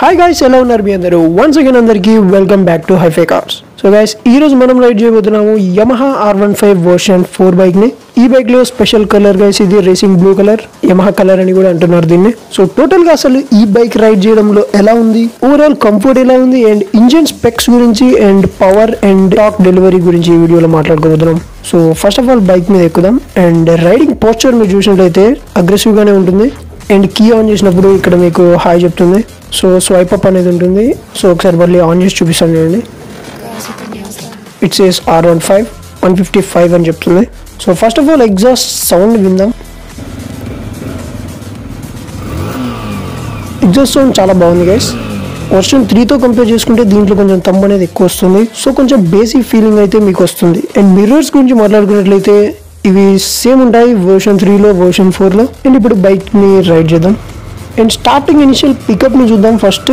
Hi guys, ఎలా ఉన్నారు మీ అందరూ? వన్స్ అగైన్ అందరికీ welcome back to hifi cars. So guys, ఈ రోజు మనం రైడ్ చేయబోతున్నాము యమహా R15 వర్షన్ 4 బైక్ ని. ఈ బైక్ లో స్పెషల్ కలర్ గైస్, ఇది racing blue colour, Yamaha colour అని కూడా అంటున్నారు దీన్ని. సో టోటల్ గా అసలు ఈ బైక్ రైడ్ చేయడంలో ఎలా ఉంది, ఓవరాల్ కంఫర్ట్ ఎలా ఉంది, అండ్ ఇంజిన్ స్పెక్స్ గురించి and power and torque delivery గురించి ఈ వీడియోలో మాట్లాడుకోబోతున్నాం. So first of all bike మీద ఎక్కుదాం. అండ్ రైడింగ్ పోస్చర్ మీరు చూసినట్లయితే అగ్రెసివ్ గానే ఉంటుంది. అండ్ కీ ఆన్ చేసినప్పుడు ఇక్కడ మీకు హాయ్ చెప్తుంది. సో స్వైప్ అప్ అనేది ఉంటుంది. సో ఒకసారి మళ్ళీ ఆన్ చేసి చూపిస్తాను చూడండి. ఇట్ సేస్ R15 155 అని చెప్తుంది. So first of all exhaust sound విందాం. ఎగ్జాస్ట్ సౌండ్ చాలా బాగుంది గైస్. వర్షన్ 3తో కంపేర్ చేసుకుంటే దీంట్లో కొంచెం తంబు అనేది ఎక్కువ వస్తుంది. సో కొంచెం బేసిక్ ఫీలింగ్ అయితే మీకు వస్తుంది. అండ్ మిర్రర్స్ గురించి మాట్లాడుకున్నట్లయితే ఇవి సేమ్ ఉంటాయి వర్షన్ 3లో, వర్షన్ 4లో. అండ్ ఇప్పుడు బైక్ని రైడ్ చేద్దాం. అండ్ స్టార్టింగ్ ఇనిషియల్ పికప్ని చూద్దాం. ఫస్ట్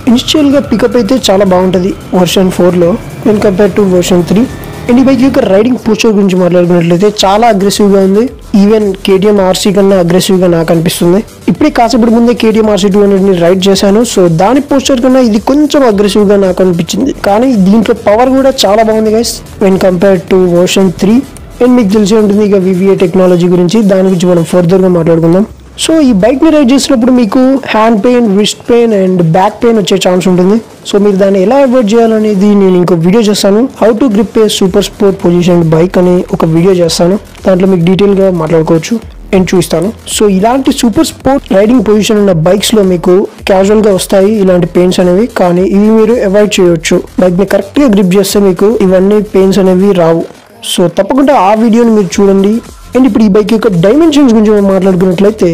ఇనిషియల్గా పికప్ అయితే చాలా బాగుంటుంది వర్షన్ 4లో when compare to version 3. And ఈ బైక్ యొక్క రైడింగ్ పోస్చర్ గురించి మాట్లాడుకున్నట్లయితే చాలా అగ్రెసివ్గా ఉంది. ఈవెన్ KTM RC కన్నా అగ్రెసివ్గా నాకు అనిపిస్తుంది. ఇప్పుడే కాసేపటి ముందే KTM RC 200ని రైడ్ చేశాను. సో దాని పోస్చర్ కన్నా ఇది కొంచెం అగ్రెసివ్గా నాకు అనిపించింది. కానీ దీంట్లో పవర్ కూడా చాలా బాగుంది guys when compare to version 3. And మీకు తెలిసి ఉంటుంది ఇక VVA టెక్నాలజీ గురించి, దాని గురించి మనం ఫర్దర్గా మాట్లాడుకుందాం. సో ఈ బైక్ని రైడ్ చేసినప్పుడు మీకు hand pain, wrist pain and back pain వచ్చే ఛాన్స్ ఉంటుంది. సో మీరు దాన్ని ఎలా అవాయిడ్ చేయాలనేది నేను ఇంకో వీడియో చేస్తాను. How to grip A super sport position bike అని ఒక వీడియో చేస్తాను. దాంట్లో మీకు డీటెయిల్గా మాట్లాడుకోవచ్చు అండ్ చూస్తాను. సో ఇలాంటి సూపర్ స్పోర్ట్ రైడింగ్ పొజిషన్ ఉన్న బైక్స్లో మీకు క్యాజువల్గా వస్తాయి ఇలాంటి పెయిన్స్ అనేవి, కానీ ఇవి మీరు అవాయిడ్ చేయవచ్చు. బైక్ని కరెక్ట్గా గ్రిప్ చేస్తే మీకు ఇవన్నీ పెయిన్స్ అనేవి రావు. సో తప్పకుండా ఆ వీడియోని మీరు చూడండి. అండ్ ఇప్పుడు ఈ బైక్ యొక్క డైమెన్షన్స్ గురించి మనం మాట్లాడుకున్నట్లయితే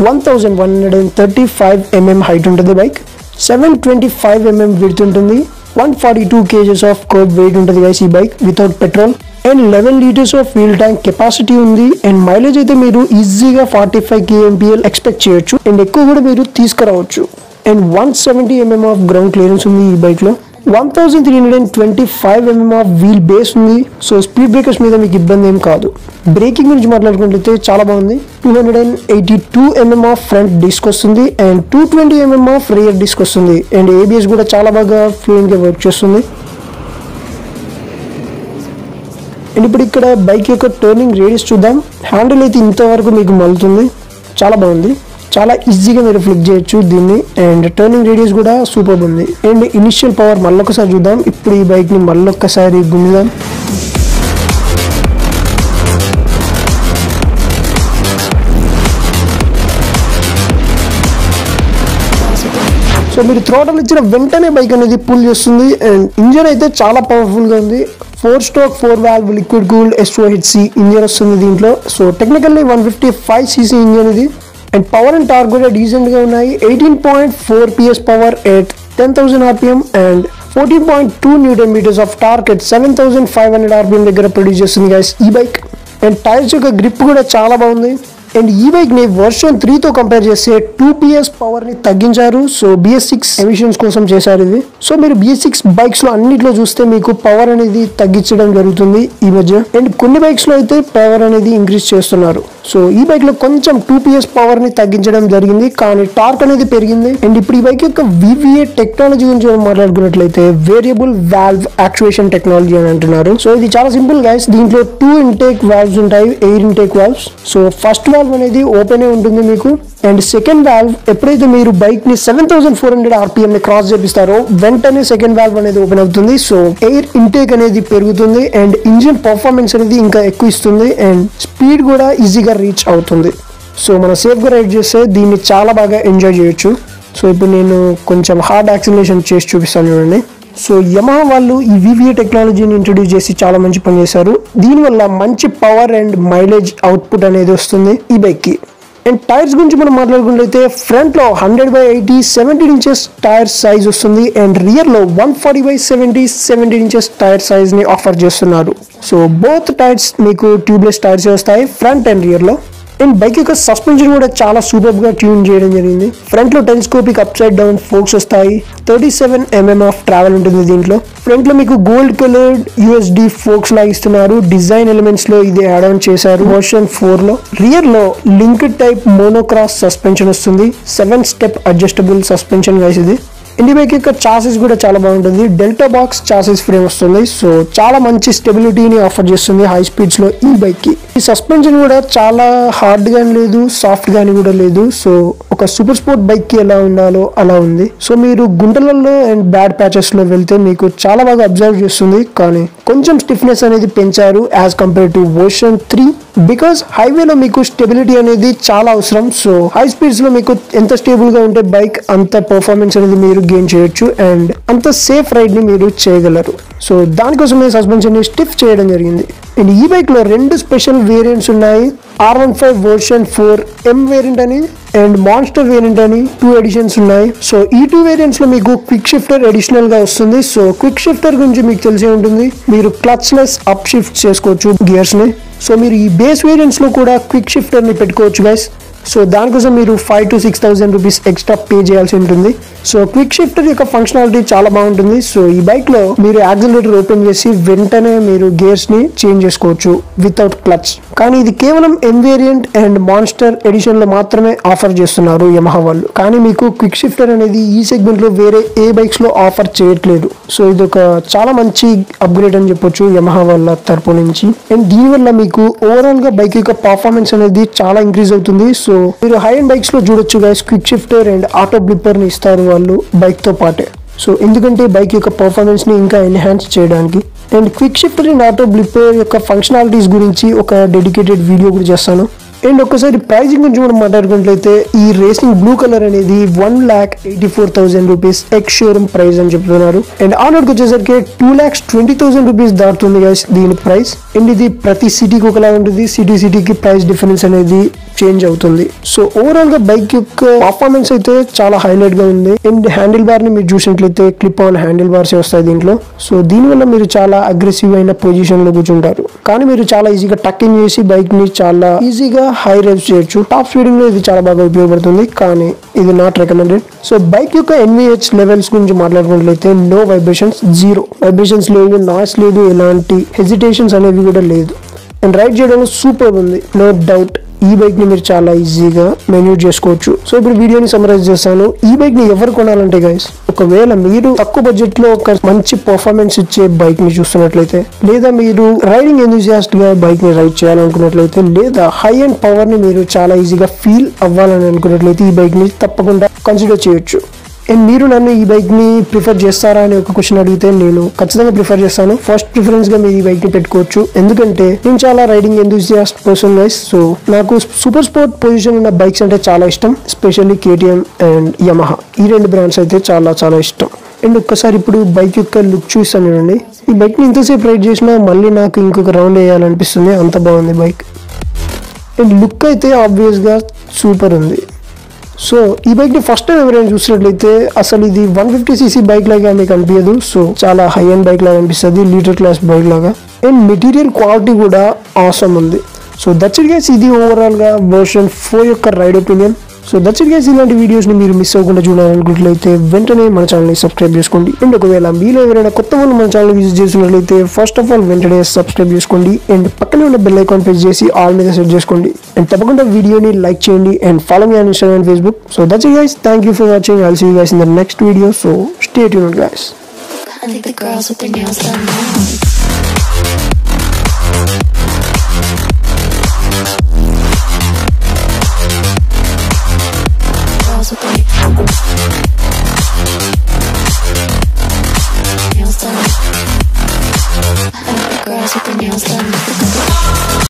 1135 mm హైట్ ఉంటుంది బైక్, 725 mm విడ్త్ ఉంటుంది, 142 kgs ఆఫ్ కర్బ్ వెయిట్ ఉంటుంది గైస్ ఈ bike without petrol. And 11 litres of fuel tank capacity ఉంది. అండ్ మైలేజ్ అయితే మీరు ఈజీగా 45 kmpl ఎక్స్పెక్ట్ చేయొచ్చు. అండ్ ఎక్కువ కూడా మీరు తీసుకురావచ్చు. And 170 mm of ground clearance ఉంది ఈ బైక్ లో. 1325 mm ఆఫ్ వీల్ బేస్ ఉంది. సో స్పీడ్ బ్రేకర్స్ మీద మీకు ఇబ్బంది ఏం కాదు. బ్రేకింగ్ గురించి మాట్లాడుకుంటే చాలా బాగుంది. 282 mm ఆఫ్ ఫ్రంట్ డిస్క్ వస్తుంది and 220 mm of rear disc వస్తుంది. అండ్ ABS కూడా చాలా బాగా ఫ్లూయెంట్ గా వర్క్ చేస్తుంది. అండ్ ఇప్పుడు ఇక్కడ బైక్ యొక్క టర్నింగ్ రేడియస్ చూద్దాం. హ్యాండిల్ అయితే ఇంతవరకు మీకు మలుతుంది, చాలా బాగుంది. చాలా ఈజీగా మీరు ఫ్లిక్ చేయొచ్చు దీన్ని. అండ్ టర్నింగ్ రేడియస్ కూడా సూపర్ ఉంది. అండ్ ఇనిషియల్ పవర్ మళ్ళొకసారి చూద్దాం. ఇప్పుడు ఈ బైక్ ని మళ్ళొక్కసారి గుంజుదాం. సో మీరు థ్రోటల్ ఇచ్చిన వెంటనే బైక్ అనేది పుల్ చేస్తుంది. అండ్ ఇంజన్ అయితే చాలా పవర్ఫుల్ గా ఉంది. 4-stroke 4-valve liquid cooled SOHC engine వస్తుంది దీంట్లో. సో టెక్నికల్లీ 155cc ఇంజన్ ఇది. అండ్ పవర్ అండ్ టార్క్ కూడా డీసెంట్ గా ఉన్నాయి. 18.4 PS power at 10,000 RPM and 14.2 Nm of torque at 7,500 RPM దగ్గర ప్రొడ్యూస్ చేస్తుంది గైస్ ఈ బైక్. అండ్ టైర్స్ యొక్క గ్రిప్ కూడా చాలా బాగుంది. అండ్ ఈ బైక్ ని వర్షన్ 3తో కంపేర్ చేస్తే 2 PS పవర్ ని తగ్గించారు. సో BS6 ఎమిషన్స్ కోసం చేశారు ఇది. సో మీరు BS6 బైక్స్ లో అన్నిట్లో చూస్తే మీకు పవర్ అనేది తగ్గించడం జరుగుతుంది ఈ మధ్య. అండ్ కొన్ని బైక్స్ లో అయితే పవర్ అనేది ఇంక్రీజ్ చేస్తున్నారు. సో ఈ బైక్ లో కొంచెం 2 PS పవర్ ని తగ్గించడం జరిగింది, కానీ టార్క్ అనేది పెరిగింది. అండ్ ఇప్పుడు ఈ బైక్ యొక్క VVA టెక్నాలజీ గురించి మనం మాట్లాడుకున్నట్లయితే వేరియబుల్ వాల్వ్ యాక్చువేషన్ టెక్నాలజీ అని అంటున్నారు. సో ఇది చాలా సింపుల్ గైస్. దీంట్లో 2 ఇంటేక్ వాల్వ్స్ ఉంటాయి, air intake valves. So first valve అనేది ఓపెన్ ఉంటుంది మీకు. అండ్ సెకండ్ వాల్వ్ ఎప్పుడైతే మీరు బైక్ ని 7,400 RPM ని క్రాస్ చేపిస్తారో వెంటనే సెకండ్ వాల్వ్ అనేది ఓపెన్ అవుతుంది. సో ఎయిర్ ఇంటేక్ అనేది పెరుగుతుంది అండ్ ఇంజిన్ పర్ఫార్మెన్స్ అనేది ఇంకా ఎక్కువ ఇస్తుంది. అండ్ స్పీడ్ కూడా ఈజీగా రీచ్ అవుతుంది. సో మనం సేఫ్ గా రైడ్ చేస్తే దీన్ని చాలా బాగా ఎంజాయ్ చేయొచ్చు. సో ఇప్పుడు నేను కొంచెం హార్డ్ యాక్సిలరేషన్ చేసి చూపిస్తాను చూడండి. సో యమహా వాళ్ళు ఈ VVA టెక్నాలజీని ఇంట్రొడ్యూస్ చేసి చాలా మంచి పని చేశారు. దీనివల్ల మంచి పవర్ అండ్ మైలేజ్ అవుట్పుట్ అనేది వస్తుంది ఈ బైక్ కి. అండ్ టైర్స్ గురించి మనం మాట్లాడుకున్నట్లయితే ఫ్రంట్ లో 100/80 17 ఇంచెస్ టైర్ సైజ్ వస్తుంది. అండ్ రియర్ లో 140/70 17 ఇంచెస్ టైర్ సైజ్ ని ఆఫర్ చేస్తున్నారు. సో బోత్ టైర్స్ మీకు ట్యూబ్లెస్ టైర్స్ వస్తాయి ఫ్రంట్ అండ్ రియర్ లో. అండ్ బైక్ యొక్క సస్పెన్షన్ కూడా చాలా సూపర్ గా ట్యూన్ చేయడం జరిగింది. ఫ్రంట్ లో telescopic upside down forks వస్తాయి. 37 mm ఆఫ్ ట్రావెల్ ఉంటుంది దీంట్లో. ఫ్రంట్ లో మీకు గోల్డ్ కలర్డ్ USD ఫోక్స్ లాగిస్తున్నారు. డిజైన్ ఎలిమెంట్స్ లో ఇది యాడ్ ఆన్ చేశారు వర్షన్ 4 లో. రియర్ లో లింక్డ్ టైప్ మోనోక్రాస్ సస్పెన్షన్ వస్తుంది. 7 స్టెప్ అడ్జస్టబుల్ సస్పెన్షన్ గైస్ ఇది. ఈ బైక్ యొక్క చాసెస్ కూడా చాలా బాగుంటుంది. డెల్టా బాక్స్ చాసెస్ ఫ్రేమ్ వస్తుంది. సో చాలా మంచి స్టెబిలిటీని ఆఫర్ చేస్తుంది హై స్పీడ్స్ లో ఈ బైక్ కి. ఈ సస్పెన్షన్ కూడా చాలా హార్డ్ గాని లేదు, సాఫ్ట్ గాని కూడా లేదు. సో ఒక సూపర్ స్పోర్ట్ బైక్ కి ఎలా ఉండాలో అలా ఉంది. సో మీరు గుంటలలో అండ్ బ్యాడ్ ప్యాచెస్ లో వెళ్తే మీకు చాలా బాగా అబ్జర్వ్ చేస్తుంది. కానీ కొంచెం స్టిఫ్నెస్ అనేది పెంచారు as compare to version 3 because హైవేలో మీకు స్టెబిలిటీ అనేది చాలా అవసరం. సో హై స్పీడ్స్ లో మీకు ఎంత స్టేబుల్ గా ఉంటే బైక్ అంత పర్ఫార్మెన్స్ అనేది మీరు గెయిన్ చేయొచ్చు అండ్ అంత సేఫ్ రైడ్ ని మీరు చేయగలరు. సో దానికోసమే సస్పెన్షన్ ని స్టిఫ్ చేయడం జరిగింది. అండ్ ఈ బైక్ లో 2 స్పెషల్ వేరియంట్స్ ఉన్నాయి. R15 వర్షన్ 4 M వేరియంట్ అని అండ్ మాన్స్టర్ వేరియంట్ అని 2 ఎడిషన్స్ ఉన్నాయి. సో ఈ 2 వేరియంట్స్ లో మీకు క్విక్ షిఫ్టర్ అడిషనల్ గా వస్తుంది. సో క్విక్ షిఫ్టర్ గురించి మీకు తెలిసే ఉంటుంది. మీరు క్లచ్ లెస్ అప్ షిఫ్ట్ చేసుకోవచ్చు గియర్స్ ని. సో మీరు ఈ బేస్ వేరియంట్స్ లో కూడా క్విక్ షిఫ్టర్ ని పెట్టుకోవచ్చు గైస్. సో దానికోసం మీరు 5,000 to 6,000 రూపీస్ ఎక్స్ట్రా పే చేయాల్సి ఉంటుంది. సో క్విక్ షిఫ్టర్ యొక్క ఫంక్షనాలిటీ చాలా బాగుంటుంది. సో ఈ బైక్ లో మీరు యాక్సిలరేటర్ ఓపెన్ చేసి వెంటనే మీరు గేర్స్ ని చేంజ్ చేసుకోవచ్చు వితౌట్ క్లచ్. కానీ ఇది కేవలం M variant and monster edition లో మాత్రమే ఆఫర్ చేస్తున్నారు యమహా వాళ్ళు. కానీ మీకు క్విక్ షిఫ్టర్ అనేది ఈ సెగ్మెంట్ లో వేరే ఏ బైక్స్ లో ఆఫర్ చేయట్లేదు. సో ఇది ఒక చాలా మంచి అప్గ్రేడ్ అని చెప్పొచ్చు యమహా వాళ్ళ తరపు నుంచి. అండ్ దీనివల్ల మీకు ఓవరాల్ గా బైక్ యొక్క పర్ఫార్మెన్స్ అనేది చాలా ఇంక్రీజ్ అవుతుంది. సో మీరు హై అండ్ బైక్స్ లో చూడొచ్చు guys, quick shifter and auto blipper ని ఇస్తారు వాళ్ళు బైక్ తో పాటే. సో ఎందుకంటే బైక్ యొక్క పర్ఫార్మెన్స్ ని ఇంకా ఎన్హాన్స్ చేయడానికి. And quick shifter and auto blipper యొక్క ఫంక్షనాలిటీస్ గురించి ఒక డెడికేటెడ్ వీడియో కూడా చేస్తాను. అండ్ ఒక్కసారి ప్రైజింగ్ గురించి మనం మాట్లాడుకున్నట్లయితే ఈ రేసింగ్ బ్లూ కలర్ అనేది 1,84,000 రూపీస్ ఎక్స్ షోరూమ్ ప్రైస్ అని చెప్తున్నారు. అండ్ ఆన్ రోడ్ వచ్చేసరికి 2,20,000 రూపీస్ దాటుతుంది గైస్ దీని ప్రైస్. అండ్ ఇది ప్రతి సిటీకి ఒకలా ఉంటుంది. సిటీకి ప్రైస్ డిఫరెన్స్ అనేది చేంజ్ అవుతుంది. సో ఓవరాల్ గా బైక్ యొక్క పర్ఫార్మెన్స్ అయితే చాలా హైలైట్ గా ఉంది. అండ్ హ్యాండిల్ బార్ ని మీరు చూసినట్లయితే క్లిప్ ఆన్ హ్యాండిల్ బార్స్ వస్తాయి దీంట్లో. సో దీనివల్ల మీరు చాలా అగ్రెసివ్ అయిన పొజిషన్ లో కూర్చుంటారు. కానీ మీరు చాలా ఈజీగా టక్కింగ్ చేసి బైక్ ని చాలా ఈజీగా హై రేవ్స్ చేయొచ్చు. టాప్ స్పీడింగ్ లో ఇది చాలా బాగా ఉపయోగపడుతుంది. కానీ ఇది నాట్ రికమెండెడ్. సో బైక్ యొక్క NVH లెవెల్స్ గురించి మాట్లాడుకున్నట్లయితే నో వైబ్రేషన్స్, 0 వైబ్రేషన్స్ లేదు, నాయిస్ లేదు, ఎలాంటి హెజిటేషన్స్ అనేవి కూడా లేదు. అండ్ రైడ్ చేయడంలో సూపర్ ఉంది, నో డౌట్. ఈ బైక్ ని మీరు చాలా ఈజీగా మెన్యూట్ చేసుకోవచ్చు. సో ఇప్పుడు వీడియోని సమరైజ్ చేస్తాను. ఈ బైక్ ని ఎవరు కొనాలంటే గైస్, ఒకవేళ మీరు తక్కువ బడ్జెట్ లో ఒక మంచి పర్ఫార్మెన్స్ ఇచ్చే బైక్ ని చూస్తున్నట్లయితే, లేదా మీరు రైడింగ్ ఎంతూసియాస్ట్ గా బైక్ ని రైడ్ చేయాలనుకున్నట్లయితే, లేదా హై అండ్ పవర్ ని మీరు చాలా ఈజీగా ఫీల్ అవ్వాలని అనుకున్నట్లయితే ఈ బైక్ ని తప్పకుండా కన్సిడర్ చేయొచ్చు. అండ్ మీరు నన్ను ఈ బైక్ ని ప్రిఫర్ చేస్తారా అని ఒక క్వశ్చన్ అడిగితే నేను ఖచ్చితంగా ప్రిఫర్ చేస్తాను. ఫస్ట్ ప్రిఫరెన్స్ గా మీరు ఈ బైక్ ని పెట్టుకోవచ్చు. ఎందుకంటే నేను చాలా riding enthusiast person guys. So నాకు సూపర్ స్పోర్ట్ పొజిషన్ ఉన్న బైక్స్ అంటే చాలా ఇష్టం. ఎస్పెషల్లీ KTM అండ్ యమహా, ఈ 2 బ్రాండ్స్ అయితే చాలా చాలా ఇష్టం. అండ్ ఒక్కసారి ఇప్పుడు బైక్ యొక్క లుక్ చూస్తాను చూడండి. ఈ బైక్ ని ఇంతసేపు రైడ్ చేసినా మళ్ళీ నాకు ఇంకొక రౌండ్ వేయాలనిపిస్తుంది, అంత బాగుంది బైక్. అండ్ లుక్ అయితే ఆబ్వియస్ గా సూపర్ ఉంది. సో ఈ బైక్ ని ఫస్ట్ టైం ఎవరైనా చూసినట్లయితే అసలు ఇది 150cc బైక్ లాగా మీకు అనిపించదు. సో చాలా హై అండ్ బైక్ లాగా అనిపిస్తుంది, లీటర్ క్లాస్ బైక్ లాగా. అండ్ మెటీరియల్ క్వాలిటీ కూడా ఆసమ్ ఉంది. సో దట్స్ ఇట్ గైస్, ఇది ఓవరాల్ గా వర్షన్ 4 యొక్క ride opinion. So that's it guys, ఇలాంటి వీడియోస్ ని మీరు మిస్ అవ్వకుండా చూడాలనుకున్నట్లయితే వెంటనే మన ఛానల్ ని సబ్స్క్రైబ్ చేసుకోండి. అండ్ ఒకవేళ మీలో ఎవరైనా కొత్త వాళ్ళు మన ఛానల్ విజిట్ చేస్తున్నట్లయితే ఫస్ట్ ఆఫ్ ఆల్ వెంటనే సబ్స్క్రైబ్ చేసుకోండి. అండ్ పక్కనే ఉన్న బెల్ ఐకాన్ ప్రెస్ చేసి ఆల్ మీద సెట్ చేసుకోండి. అండ్ తప్పకుండా వీడియోని లైక్ చేయండి and follow me on Instagram and Facebook. So that's it guys, thank you for watching. I'll see you guys in the next video. So stay tuned guys. I think the girls with their nails done now.